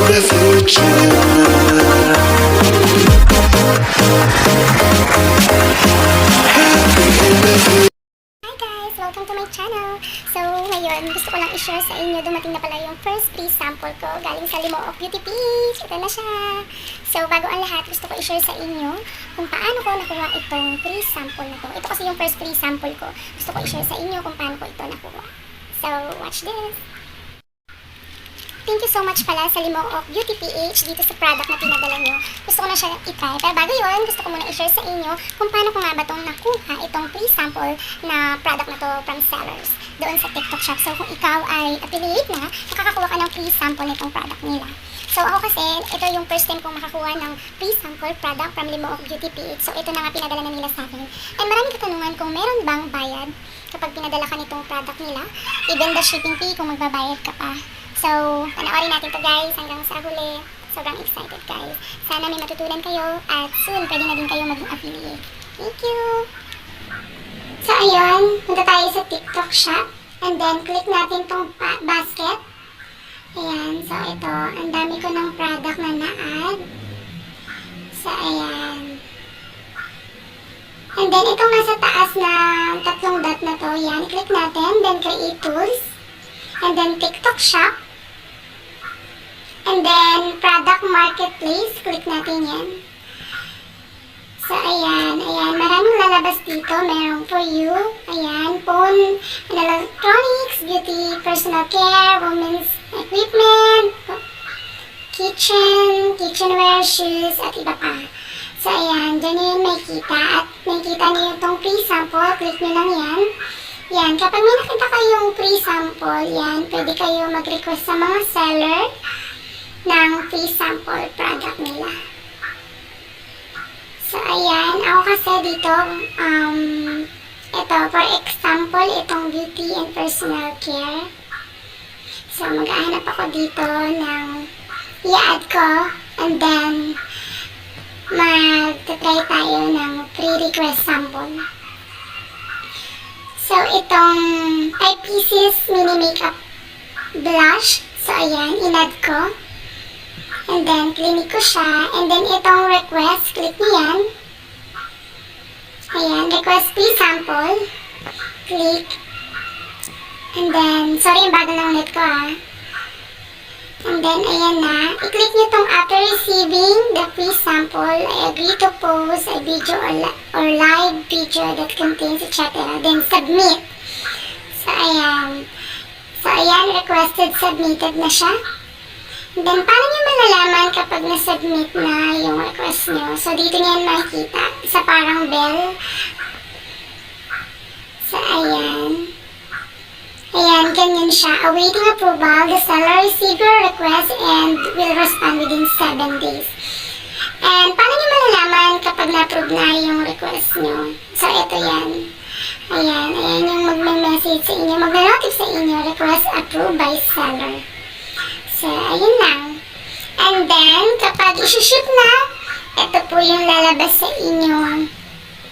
the future. Hi guys! Welcome to my channel! So, ngayon, gusto ko lang i-share sa inyo, dumating na pala yung first free sample ko galing sa Limooc Beauty Peach. Ito na siya! So, bago ang lahat, gusto ko i-share sa inyo kung paano ko nakuha itong free sample na to. Ito kasi yung first free sample ko. Gusto ko i-share sa inyo kung paano ko ito nakuha. So, watch this! Thank you so much pala sa Limooc Beauty PH dito sa product na pinadala nyo. Gusto ko na siya i-try. Pero bago yun, gusto ko muna i-share sa inyo kung paano ko nga ba itong nakuha itong free sample na product na to from sellers doon sa TikTok shop. So kung ikaw ay affiliate na, nakakakuha ka ng free sample nitong product nila. So ako kasi, ito yung first time kong makakuha ng free sample product from Limooc Beauty PH. So ito na nga pinadala na nila sa akin. And maraming katanungan kung meron bang bayad kapag pinadala ka nitong product nila. Even the shipping fee kung magbabayad ka pa. So, panoorin natin to guys hanggang sa huli. Sobrang excited guys. Sana may matutunan kayo at soon pwede na din kayo maging affiliate. Thank you! So, ayun. Punta tayo sa TikTok shop. And then, click natin tong basket. Ayan. So, ito. Ang dami ko ng product na na-add. So, ayan. And then, itong nasa taas na tatlong dot na to. Ayan. I-click natin. Then, create tools. And then, TikTok shop. And then, product marketplace, click natin yan. So, ayan, ayan. Maraming lalabas dito. Merong for you. Ayan, phone, electronics, beauty, personal care, women's equipment, kitchenware, shoes, at iba pa. So, ayan, dyan yun may kita. At nakikita niyo itong free sample. Click nyo lang yan. Yan, kapag may nakita kayong free sample, yan, pwede kayo mag-request sa mga seller ng free sample product nila. So, ayan. Ako kasi dito, ito, for example, itong beauty and personal care. So, mag-aanap ako dito ng i-add ko and then mag-try tayo ng free request sample. So, itong 5 pieces mini makeup blush. So, ayan, in-add ko. And then, clinic ko siya. And then, itong request, click niyo yan. Ayan, request free sample. Click. And then, sorry, yung bago ng net ko And then, ayan na. I-click niyo itong after receiving the free sample, I agree to post a video or live video that contains etc. Then, submit. So, ayan. So, ayan, requested, submitted na siya. And then, paano nyo malalaman kapag na-submit na yung request nyo? So, dito nyo yan makikita. Sa parang bell. So, ayan. Ayan, ganyan siya. Awaiting approval, the seller receive your request and will respond within 7 days. And, paano nyo malalaman kapag na-approve na yung request nyo? So, ito yan. Ayan, ayan yung magme-message sa inyo, magme-notify sa inyo, request approved by seller. So, ayun lang. And then, kapag isi-ship na, ito po yung lalabas sa inyong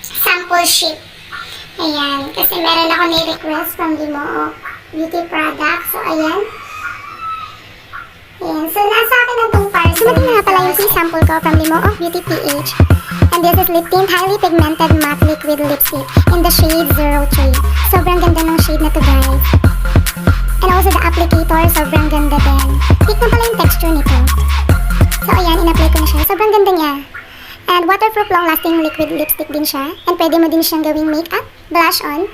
sample ship. Ayan, kasi meron ako ni-request from Limooc Beauty Product. So, ayan. Ayan, so nasa akin na itong part. Sumating na nga pala yung free sample ko from Limooc Beauty PH. And this is lip tint highly pigmented matte liquid lipstick in the shade 03. Sobrang ganda ng shade na to guys. And also the applicator, sobrang ganda din. Thick na pala yung texture nito. So ayan, in-apply ko na siya. Sobrang ganda niya. And waterproof long-lasting liquid lipstick din siya. And pwede mo din siyang gawing makeup, blush on.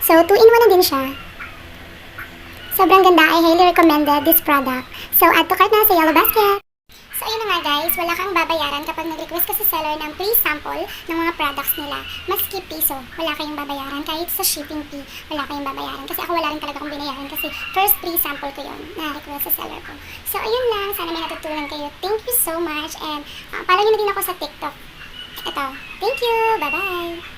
So 2-in-1 na din siya. Sobrang ganda. I highly recommended this product. So add to cart na sa yellow basket. So ayun na nga guys, wala kang babayaran kapag nag-request ka sa seller ng free sample ng mga products nila. Maski piso, wala kayong babayaran. Kahit sa shipping fee, wala kayong babayaran. Kasi ako wala rin talaga akong binayaran kasi first free sample ko yun na request sa seller ko. So ayun lang, sana may natutunan kayo. Thank you so much and follow nyo na din ako sa TikTok. Ito, thank you, bye bye!